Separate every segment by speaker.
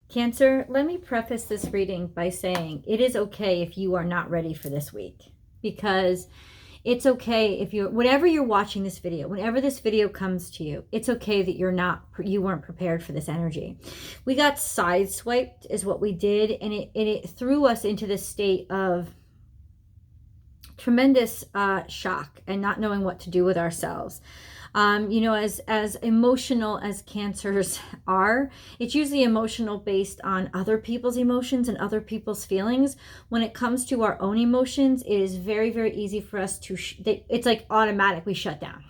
Speaker 1: Cancer, let me preface this reading by saying it is okay if you are not ready for this week, because it's okay if you're, whenever you're watching this video, whenever this video comes to you, it's okay that you weren't prepared for this energy. We got sideswiped is what we did, and it threw us into this state of tremendous shock and not knowing what to do with ourselves. As emotional as cancers are, it's usually emotional based on other people's emotions and other people's feelings. When it comes to our own emotions, it is very, very easy for us to, it's like automatic. We shut down.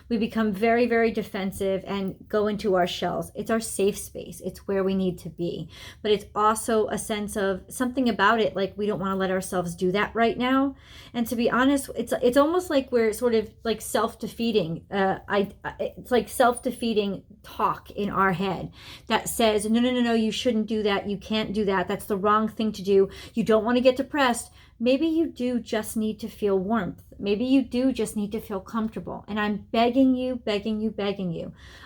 Speaker 1: We become very, very defensive and go into our shells. It's our safe space. It's where we need to be. But it's also a sense of something about it, like we don't want to let ourselves do that right now. And to be honest, it's almost like we're sort of like self-defeating. It's like self-defeating talk in our head that says, no, you shouldn't do that. You can't do that. That's the wrong thing to do. You don't want to get depressed. Maybe you do just need to feel warmth. Maybe you do just need to feel comfortable. And I'm begging you,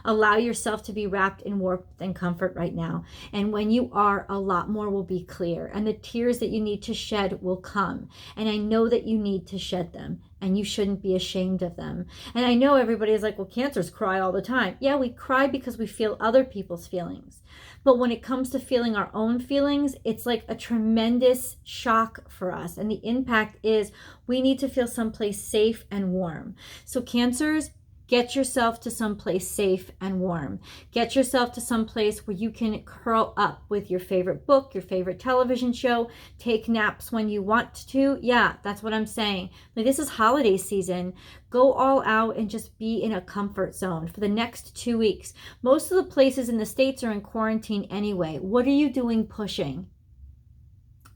Speaker 1: allow yourself to be wrapped in warmth and comfort right now. And when you are, a lot more will be clear. And the tears that you need to shed will come. And I know that you need to shed them. And you shouldn't be ashamed of them. And I know everybody is like, well, cancers cry all the time. Yeah, we cry because we feel other people's feelings. But when it comes to feeling our own feelings, it's like a tremendous shock for us. And the impact is we need to feel someplace safe and warm. So cancers, get yourself to someplace safe and warm. Get yourself to someplace where you can curl up with your favorite book, your favorite television show, take naps when you want to. Yeah, that's what I'm saying. Like, this is holiday season. Go all out and just be in a comfort zone for the next 2 weeks. Most of the places in the States are in quarantine anyway. What are you doing pushing?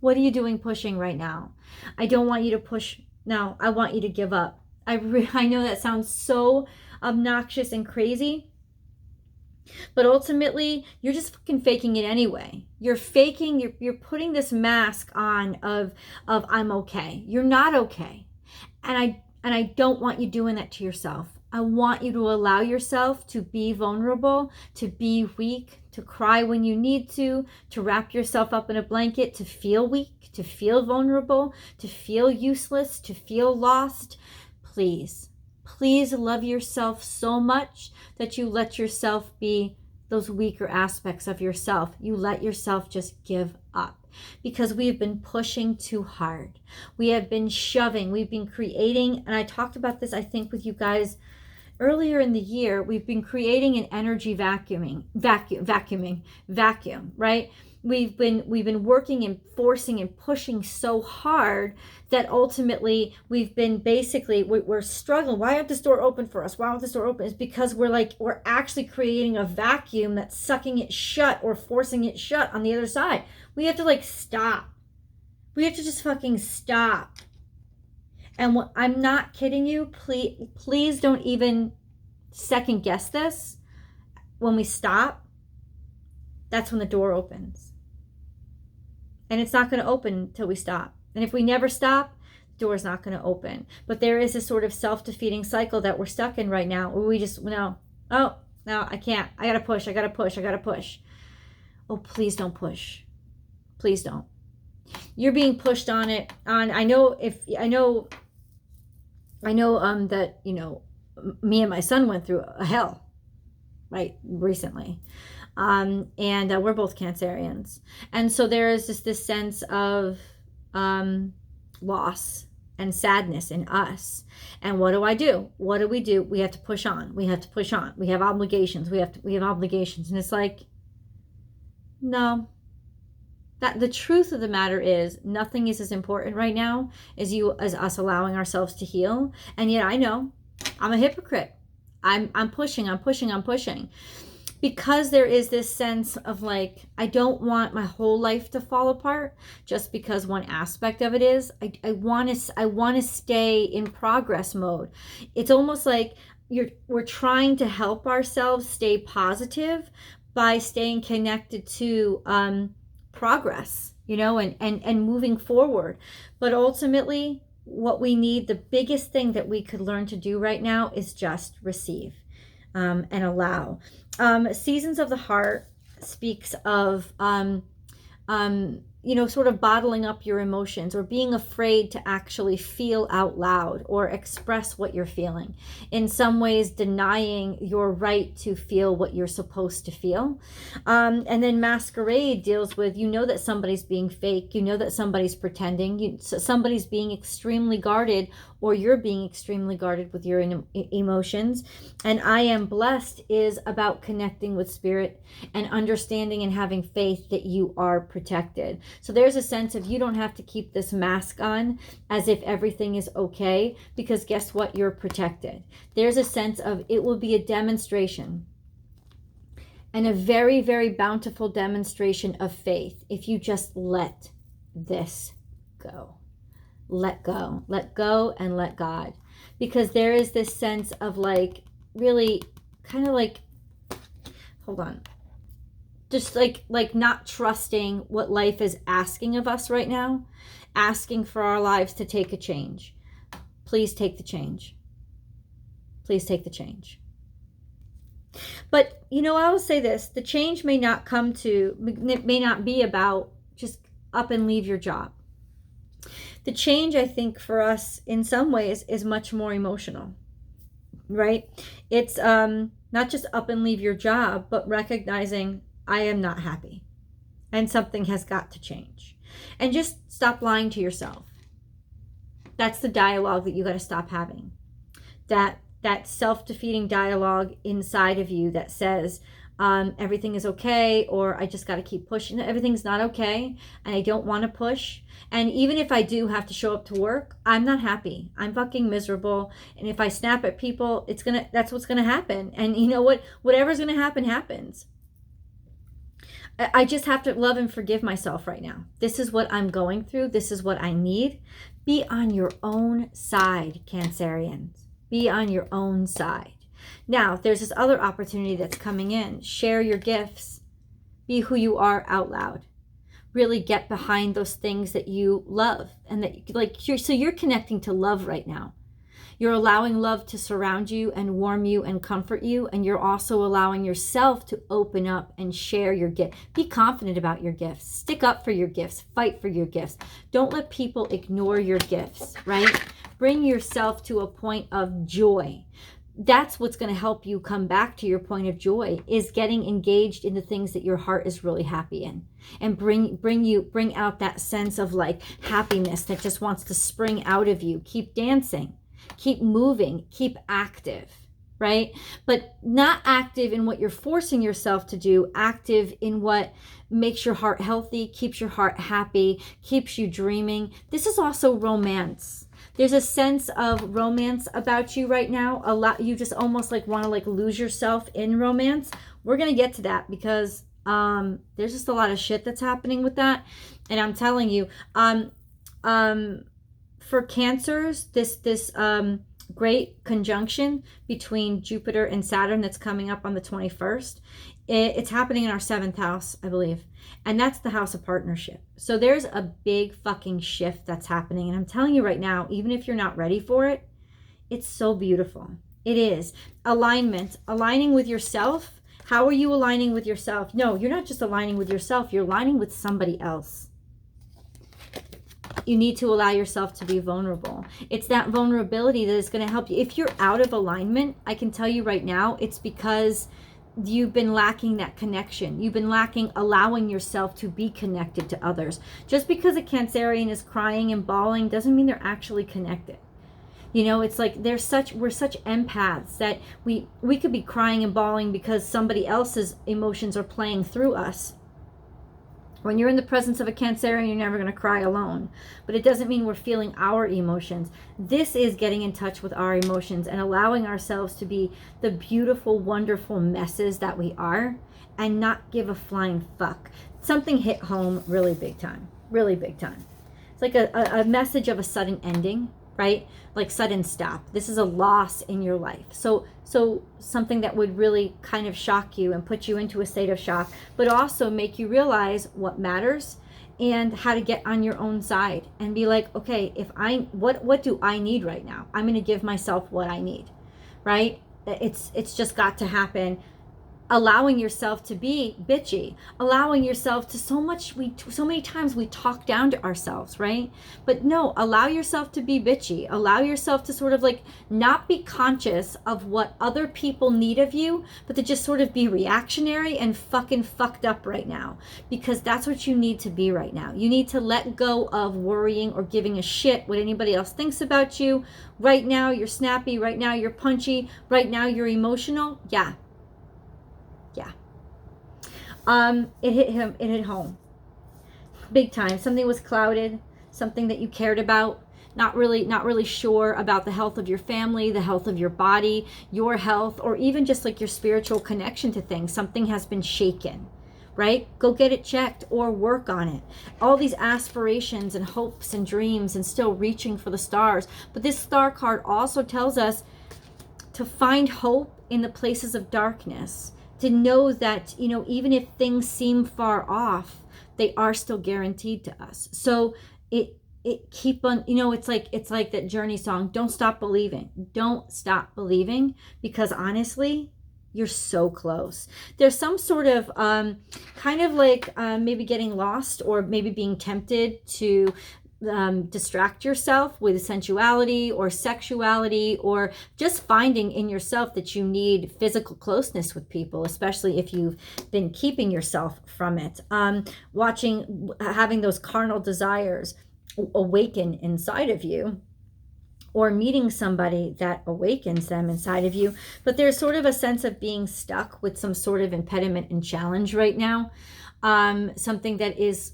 Speaker 1: What are you doing pushing right now? I don't want you to push. No, I want you to give up. I know that sounds so obnoxious and crazy, but ultimately you're just fucking faking it anyway. You're faking, you're putting this mask on of I'm okay. You're not okay. And I don't want you doing that to yourself. I want you to allow yourself to be vulnerable, to be weak, to cry when you need to wrap yourself up in a blanket, to feel weak, to feel vulnerable, to feel useless, to feel lost. Please love yourself so much that you let yourself be those weaker aspects of yourself. You let yourself just give up, because we've been pushing too hard. We have been shoving. We've been creating, and I talked about this, I think, with you guys earlier in the year. We've been creating an energy vacuum, right? We've been working and forcing and pushing so hard that ultimately we've been we're struggling. Why aren't this door open for us? Why aren't this door open? It's because we're actually creating a vacuum that's sucking it shut or forcing it shut on the other side. We have to stop. We have to just fucking stop. And I'm not kidding you. Please don't even second guess this. When we stop, that's when the door opens. And it's not going to open until we stop. And if we never stop, the door is not going to open. But there is this sort of self-defeating cycle that we're stuck in right now, where we just, no, I can't. I got to push. Oh, please don't push. Please don't. You're being pushed on it. I know that, me and my son went through a hell, right, recently. And we're both Cancerians. And so there is this sense of loss and sadness in us. And what do? What do? We have to push on. We have obligations. We have obligations. And it's like, no. That the truth of the matter is, nothing is as important right now as us allowing ourselves to heal. And yet I know I'm a hypocrite. I'm pushing. Because there is this sense of I don't want my whole life to fall apart just because one aspect of it is. I want to stay in progress mode. It's almost like we're trying to help ourselves stay positive by staying connected to progress, and moving forward. But ultimately, what we need, the biggest thing that we could learn to do right now is just receive and allow. Seasons of the heart speaks of sort of bottling up your emotions or being afraid to actually feel out loud or express what you're feeling. In some ways, denying your right to feel what you're supposed to feel. And then masquerade deals with, that somebody's being fake, that somebody's pretending, somebody's being extremely guarded, or you're being extremely guarded with your emotions. And I am blessed is about connecting with spirit and understanding and having faith that you are protected. So there's a sense of you don't have to keep this mask on as if everything is okay, because guess what? You're protected. There's a sense of it will be a demonstration, and a very, very bountiful demonstration of faith if you just let this go. Let go, and let God. Because there is this sense of really kind of hold on. Just like not trusting what life is asking of us right now, asking for our lives to take a change. Please take the change. Please take the change. But, I will say this, the change may not be about just up and leave your job. The change, I think, for us in some ways is much more emotional, right? It's not just up and leave your job, but recognizing I am not happy and something has got to change. And just stop lying to yourself. That's the dialogue that you got to stop having. That self-defeating dialogue inside of you that says everything is okay, or I just got to keep pushing. Everything's not okay, and I don't want to push. And even if I do have to show up to work, I'm not happy. I'm fucking miserable. And if I snap at people, that's what's gonna happen. And you know what? Whatever's gonna happen happens. I just have to love and forgive myself right now. This is what I'm going through. This is what I need. Be on your own side, Cancerians. Be on your own side. Now, there's this other opportunity that's coming in. Share your gifts. Be who you are out loud. Really get behind those things that you love. And that you're connecting to love right now. You're allowing love to surround you and warm you and comfort you. And you're also allowing yourself to open up and share your gift. Be confident about your gifts. Stick up for your gifts. Fight for your gifts. Don't let people ignore your gifts, right? Bring yourself to a point of joy. That's what's going to help you come back to your point of joy, is getting engaged in the things that your heart is really happy in, and bring out that sense of happiness that just wants to spring out of you. Keep dancing, keep moving, keep active, right? But not active in what you're forcing yourself to do, active in what makes your heart healthy, keeps your heart happy, keeps you dreaming. This is also romance. There's a sense of romance about you right now. You just almost want to lose yourself in romance. We're going to get to that because there's just a lot of shit that's happening with that. And I'm telling you, for Cancers, this great conjunction between Jupiter and Saturn that's coming up on the 21st, it's happening in our 7th house, I believe. And that's the house of partnership. So there's a big fucking shift that's happening. And I'm telling you right now, even if you're not ready for it, it's so beautiful. It is. Alignment, aligning with yourself. How are you aligning with yourself? No, you're not just aligning with yourself. You're aligning with somebody else. You need to allow yourself to be vulnerable. It's that vulnerability that is going to help you. If you're out of alignment, I can tell you right now, it's because you've been lacking that connection. You've been lacking allowing yourself to be connected to others. Just because a Cancerian is crying and bawling doesn't mean they're actually connected. It's we're such empaths that we could be crying and bawling because somebody else's emotions are playing through us. When you're in the presence of a Cancerian, you're never going to cry alone. But it doesn't mean we're feeling our emotions. This is getting in touch with our emotions and allowing ourselves to be the beautiful, wonderful messes that we are and not give a flying fuck. Something hit home really big time. Really big time. It's like a message of a sudden ending, right? Like sudden stop. This is a loss in your life. So something that would really kind of shock you and put you into a state of shock, but also make you realize what matters and how to get on your own side and be like, okay, what do I need right now? I'm going to give myself what I need, right? It's just got to happen. allowing yourself to be bitchy, allowing yourself to so many times we talk down to ourselves, right? But no, allow yourself to be bitchy. Allow yourself to sort of like not be conscious of what other people need of you, but to just sort of be reactionary and fucking fucked up right now, because that's what you need to be right now. You need to let go of worrying or giving a shit what anybody else thinks about you. Right now you're snappy, right now you're punchy, right now you're emotional. Yeah. It hit home big time. Something was clouded, something that you cared about, not really sure about the health of your family, the health of your body, your health, or even just like your spiritual connection to things. Something has been shaken, right? Go get it checked or work on it. All these aspirations and hopes and dreams and still reaching for the stars. But this star card also tells us to find hope in the places of darkness, to know that, you know, even if things seem far off, they are still guaranteed to us. So it keep on, you know, it's like that Journey song, don't stop believing. Don't stop believing, because honestly, you're so close. There's some sort of kind of like maybe getting lost, or maybe being tempted to distract yourself with sensuality or sexuality, or just finding in yourself that you need physical closeness with people, especially if you've been keeping yourself from it. Having those carnal desires awaken inside of you, or meeting somebody that awakens them inside of you. But there's sort of a sense of being stuck with some sort of impediment and challenge right now. Something that it's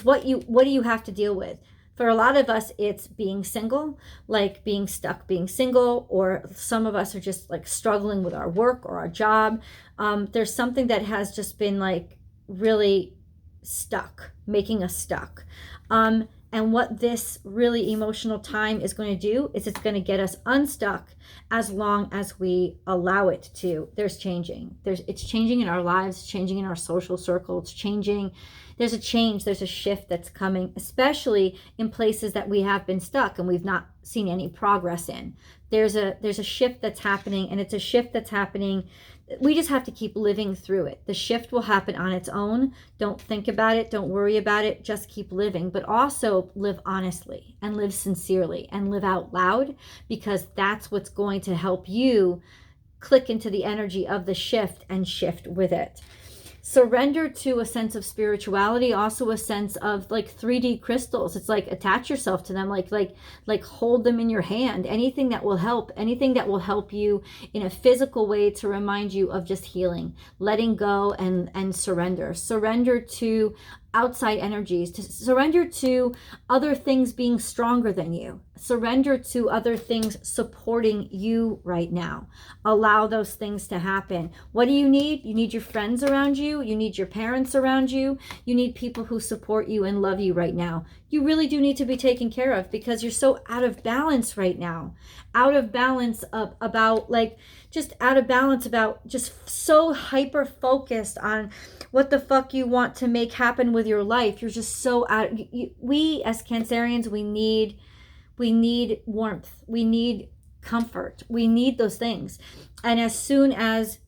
Speaker 1: what do you have to deal with? For a lot of us, it's being single, like being stuck being single, or some of us are just like struggling with our work or our job. There's something that has just been like really stuck, making us stuck. And what this really emotional time is going to do is it's going to get us unstuck as long as we allow it to. It's changing in our lives, changing in our social circle. It's changing. There's a change, there's a shift that's coming, especially in places that we have been stuck and we've not seen any progress in. There's a shift that's happening, and it's a shift that's happening. We just have to keep living through it. The shift will happen on its own. Don't think about it. Don't worry about it. Just keep living, but also live honestly and live sincerely and live out loud, because that's what's going to help you click into the energy of the shift and shift with it. Surrender to a sense of spirituality, also a sense of like 3D crystals. It's like attach yourself to them, like hold them in your hand. Anything that will help you in a physical way to remind you of just healing, letting go and surrender. Surrender to outside energies, to surrender to other things being stronger than you. Surrender to other things supporting you right now. Allow those things to happen. What do you need? You need your friends around you. You need your parents around you. You need people who support you and love you right now. You really do need to be taken care of, because you're so out of balance right now. Out of balance about just so hyper focused on what the fuck you want to make happen with your life. You're just so we as Cancerians, we need warmth. We need comfort. We need those things. And as soon as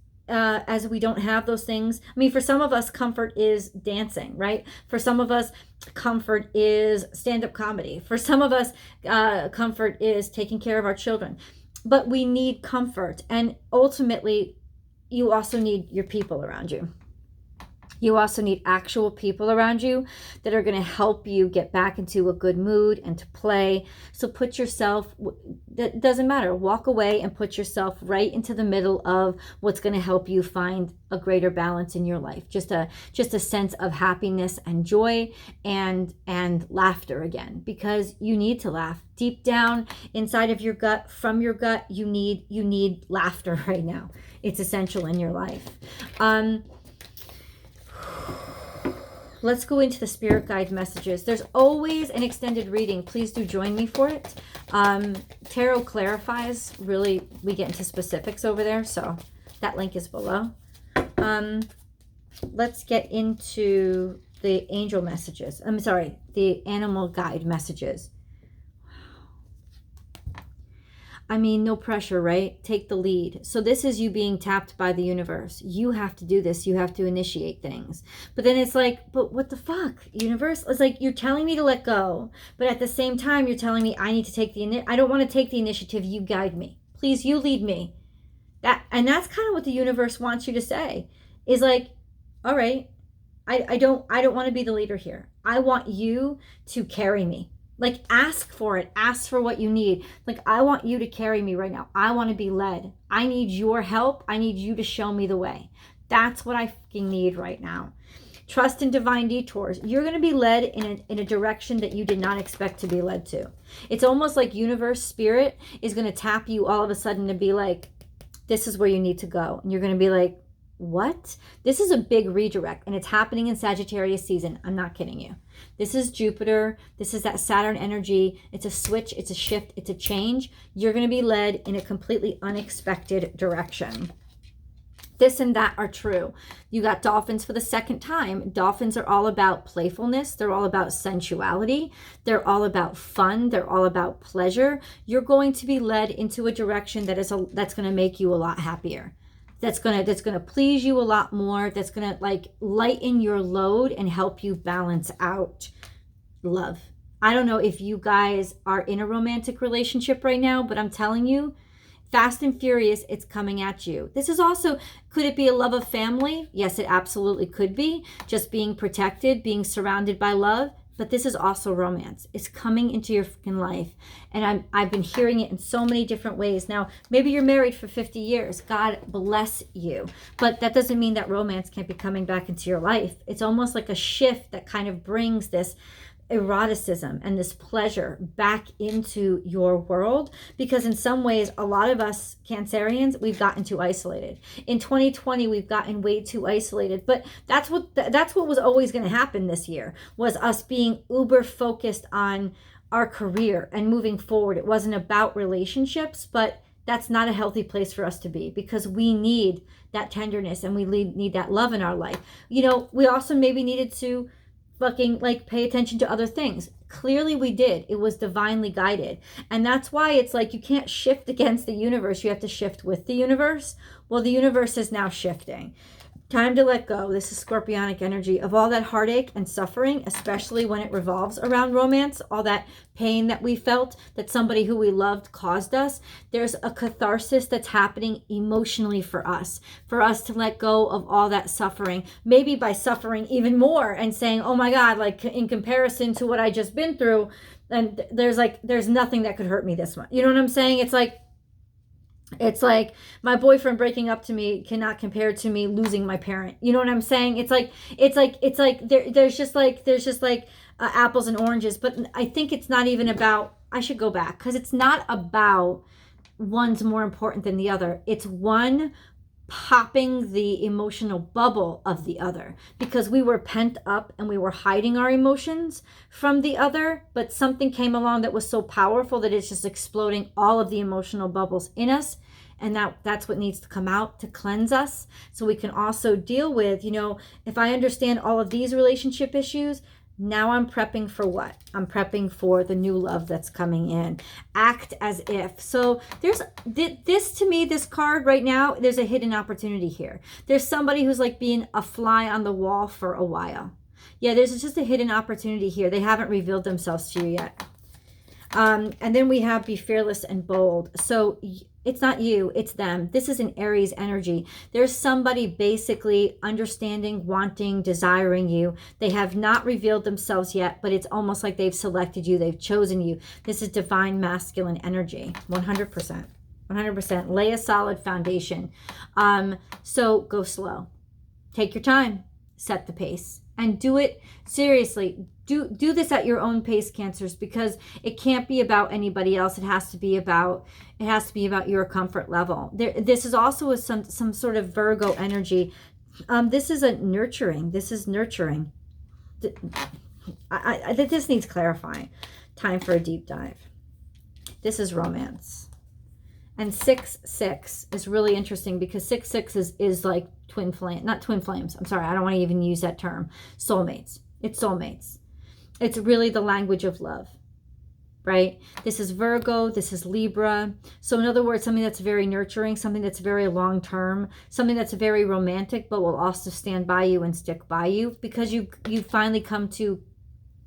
Speaker 1: we don't have those things, I mean, for some of us, comfort is dancing, right? For some of us, comfort is stand-up comedy. For some of us, comfort is taking care of our children. But we need comfort. And ultimately, you also need your people around you. You also need actual people around you that are going to help you get back into a good mood and to play. So put yourself, that doesn't matter, walk away and put yourself right into the middle of what's going to help you find a greater balance in your life. Just a sense of happiness and joy and laughter again, because you need to laugh. Deep down inside of your gut, from your gut, you need laughter right now. It's essential in your life. Let's go into the spirit guide messages. There's always an extended reading. Please do join me for it. Tarot clarifies. Really, we get into specifics over there, so that link is below. Let's get into the angel messages. I'm sorry, the animal guide messages. I mean, no pressure, right? Take the lead. So this is you being tapped by the universe. You have to do this. You have to initiate things. But then it's like, but what the fuck, universe? It's like you're telling me to let go, but at the same time, you're telling me I need to take I don't want to take the initiative. You guide me. Please, you lead me. And that's kind of what the universe wants you to say. Is like, all right, I don't want to be the leader here. I want you to carry me. Like, ask for it. Ask for what you need. Like, I want you to carry me right now. I want to be led. I need your help. I need you to show me the way. That's what I fucking need right now. Trust in divine detours. You're going to be led in a direction that you did not expect to be led to. It's almost like universe spirit is going to tap you all of a sudden to be like, this is where you need to go. And you're going to be like, what? This is a big redirect, and it's happening in Sagittarius season. I'm not kidding you. This is Jupiter. This is that Saturn energy. It's a switch. It's a shift. It's a change. You're going to be led in a completely unexpected direction. This and that are true. You got dolphins for the second time. Dolphins are all about playfulness. They're all about sensuality. They're all about fun. They're all about pleasure. You're going to be led into a direction that's going to make you a lot happier. That's gonna please you a lot more. That's gonna like lighten your load and help you balance out love. I don't know if you guys are in a romantic relationship right now, but I'm telling you, fast and furious, it's coming at you. This is also, could it be a love of family? Yes, it absolutely could be. Just being protected, being surrounded by love. But this is also romance. It's coming into your freaking life. And I've been hearing it in so many different ways. Now, maybe you're married for 50 years. God bless you. But that doesn't mean that romance can't be coming back into your life. It's almost like a shift that kind of brings this eroticism and this pleasure back into your world, because in some ways a lot of us Cancerians, we've gotten too isolated. In 2020 we've gotten way too isolated, but that's what was always going to happen this year, was us being uber focused on our career and moving forward. It wasn't about relationships, but that's not a healthy place for us to be, because we need that tenderness and we need that love in our life. You know, we also maybe needed to fucking like pay attention to other things. Clearly we did. It was divinely guided. And that's why it's like you can't shift against the universe. You have to shift with the universe. Well, the universe is now shifting. Time to let go. This is scorpionic energy of all that heartache and suffering, especially when it revolves around romance, all that pain that we felt that somebody who we loved caused us. There's a catharsis that's happening emotionally for us to let go of all that suffering, maybe by suffering even more and saying, oh my God, like in comparison to what I just been through, and there's nothing that could hurt me this much. You know what I'm saying? It's like my boyfriend breaking up to me cannot compare to me losing my parent. You know what I'm saying? It's like there's just like apples and oranges. But I think it's not even about, I should go back, because it's not about one's more important than the other. It's one popping the emotional bubble of the other, because we were pent up and we were hiding our emotions from the other, but something came along that was so powerful that it's just exploding all of the emotional bubbles in us. And that's what needs to come out to cleanse us, so we can also deal with, you know, if I understand all of these relationship issues, now I'm prepping for what? I'm prepping for the new love that's coming in. Act as if. So there's this, to me, this card right now, there's a hidden opportunity here. There's somebody who's like being a fly on the wall for a while. Yeah, there's just a hidden opportunity here. They haven't revealed themselves to you yet. And then we have be fearless and bold. So it's not you, it's them. This is an Aries energy. There's somebody basically understanding, wanting, desiring you. They have not revealed themselves yet, but it's almost like they've selected you. They've chosen you. This is divine masculine energy, 100%. 100%. Lay a solid foundation. So go slow. Take your time. Set the pace. And do it seriously. Do this at your own pace, Cancers, because it can't be about anybody else. It has to be about your comfort level. This is also some sort of Virgo energy. This is nurturing. This is nurturing. This needs clarifying. Time for a deep dive. This is romance. And 6-6 is really interesting, because 6-6 is like twin flame, not twin flames. I'm sorry, I don't want to even use that term. Soulmates. It's soulmates. It's really the language of love. right? This is Virgo, this is Libra. So in other words, something that's very nurturing, something that's very long-term, something that's very romantic, but will also stand by you and stick by you, because you finally come to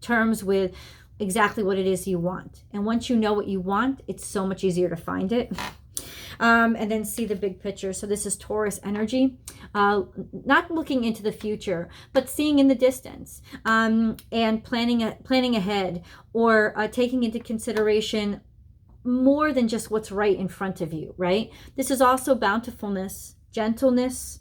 Speaker 1: terms with exactly what it is you want. And once you know what you want, it's so much easier to find it. And then see the big picture. So this is Taurus energy, not looking into the future, but seeing in the distance, and planning ahead, or taking into consideration more than just what's right in front of you, right? This is also bountifulness, gentleness,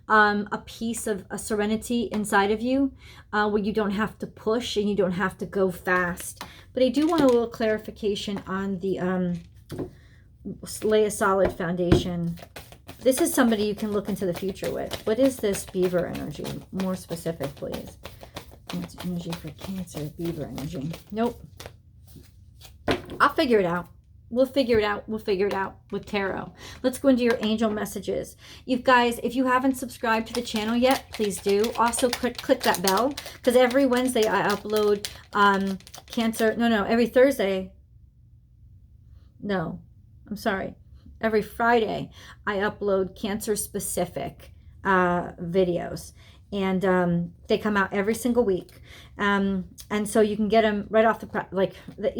Speaker 1: a piece of a serenity inside of you, where you don't have to push and you don't have to go fast. But I do want a little clarification on the lay a solid foundation. This is somebody you can look into the future with. What is this Beaver energy? More specific, please. Cancer energy for Cancer, Beaver energy. Nope. I'll figure it out. We'll figure it out. We'll figure it out with tarot. Let's go into your angel messages. You guys, if you haven't subscribed to the channel yet, please do. Also, click that bell, because every Wednesday I upload Cancer. No, every Thursday. No, I'm sorry. Every Friday I upload Cancer specific videos. And they come out every single week. And so you can get them right off you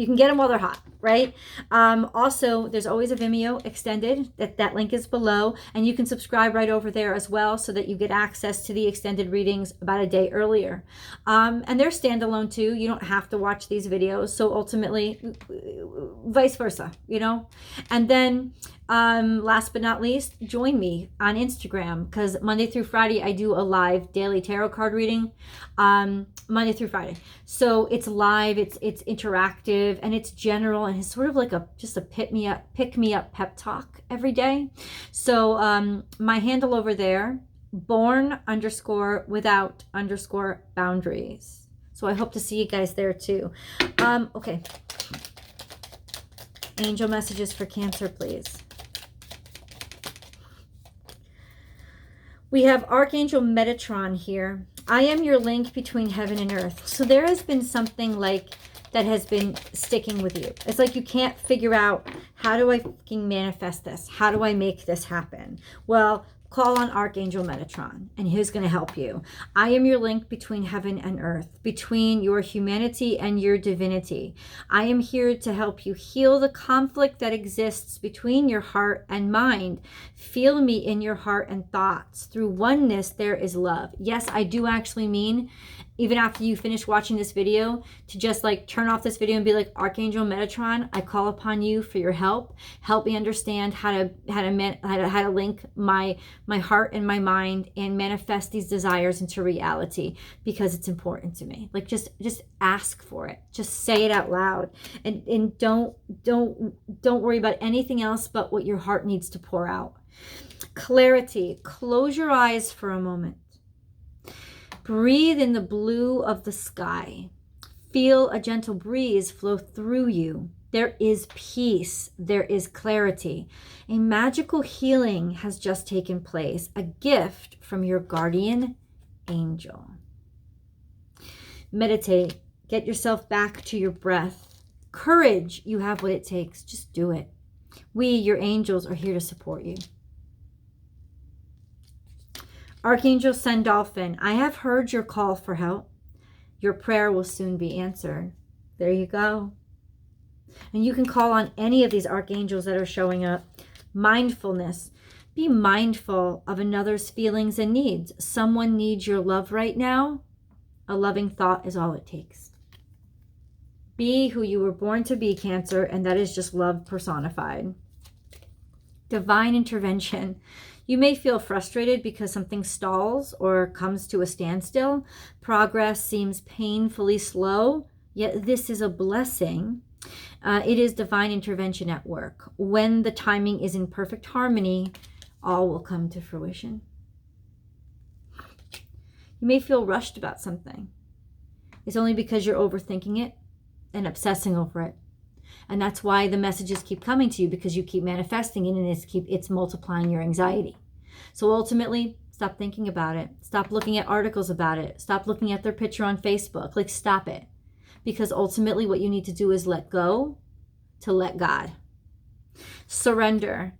Speaker 1: can get them while they're hot, right? Also, there's always a Vimeo extended. That link is below. And you can subscribe right over there as well, so that you get access to the extended readings about a day earlier. And they're standalone too. You don't have to watch these videos. So ultimately, vice versa, you know? And then last but not least, join me on Instagram, because Monday through Friday I do a live daily tarot card reading, Monday through Friday. So it's live, it's interactive, and it's general, and it's sort of like just a pick me up pep talk every day. So my handle over there, born_without_boundaries. So I hope to see you guys there too. Okay. Angel messages for Cancer, please. We have Archangel Metatron here. I am your link between heaven and earth. So there has been something like that has been sticking with you. It's like you can't figure out, how do I fucking manifest this? How do I make this happen? Well, call on Archangel Metatron, and he's going to help you. I am your link between heaven and earth, between your humanity and your divinity. I am here to help you heal the conflict that exists between your heart and mind. Feel me in your heart and thoughts. Through oneness, there is love. Yes, I do actually mean, even after you finish watching this video, to just like turn off this video and be like, Archangel Metatron, I call upon you for your help. Help me understand how to link my heart and my mind and manifest these desires into reality, because it's important to me. Like just ask for it. Just say it out loud, and don't worry about anything else but what your heart needs to pour out. Clarity. Close your eyes for a moment. Breathe in the blue of the sky. Feel a gentle breeze flow through you. There is peace. There is clarity. A magical healing has just taken place. A gift from your guardian angel. Meditate. Get yourself back to your breath. Courage. You have what it takes. Just do it. We, your angels, are here to support you. Archangel Sandalphon, I have heard your call for help. Your prayer will soon be answered. There you go. And you can call on any of these archangels that are showing up. Mindfulness. Be mindful of another's feelings and needs. Someone needs your love right now. A loving thought is all it takes. Be who you were born to be, Cancer, and that is just love personified. Divine intervention. You may feel frustrated because something stalls or comes to a standstill. Progress seems painfully slow, yet this is a blessing. It is divine intervention at work. When the timing is in perfect harmony, all will come to fruition. You may feel rushed about something. It's only because you're overthinking it and obsessing over it. And that's why the messages keep coming to you, because you keep manifesting it, and it's multiplying your anxiety. So ultimately, stop thinking about it. Stop looking at articles about it. Stop looking at their picture on Facebook. Like, stop it. because ultimately what you need to do is let go to let God. Surrender.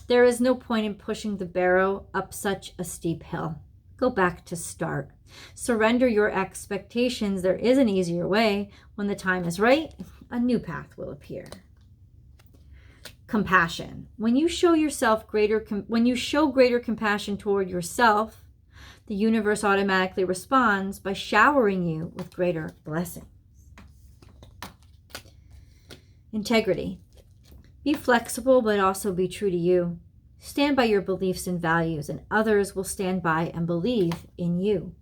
Speaker 1: There is no point in pushing the barrow up such a steep hill. Go back to start. Surrender your expectations. There is an easier way. When the time is right, a new path will appear. Compassion. When you show greater compassion toward yourself, the universe automatically responds by showering you with greater blessings. Integrity. Be flexible, but also be true to you. Stand by your beliefs and values, and others will stand by and believe in you.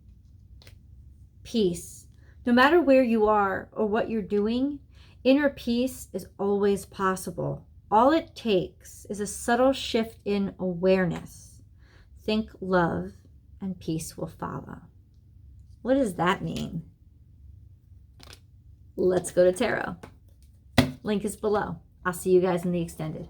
Speaker 1: Peace. No matter where you are or what you're doing, inner peace is always possible. All it takes is a subtle shift in awareness. Think love, and peace will follow. What does that mean? Let's go to tarot. Link is below. I'll see you guys in the extended.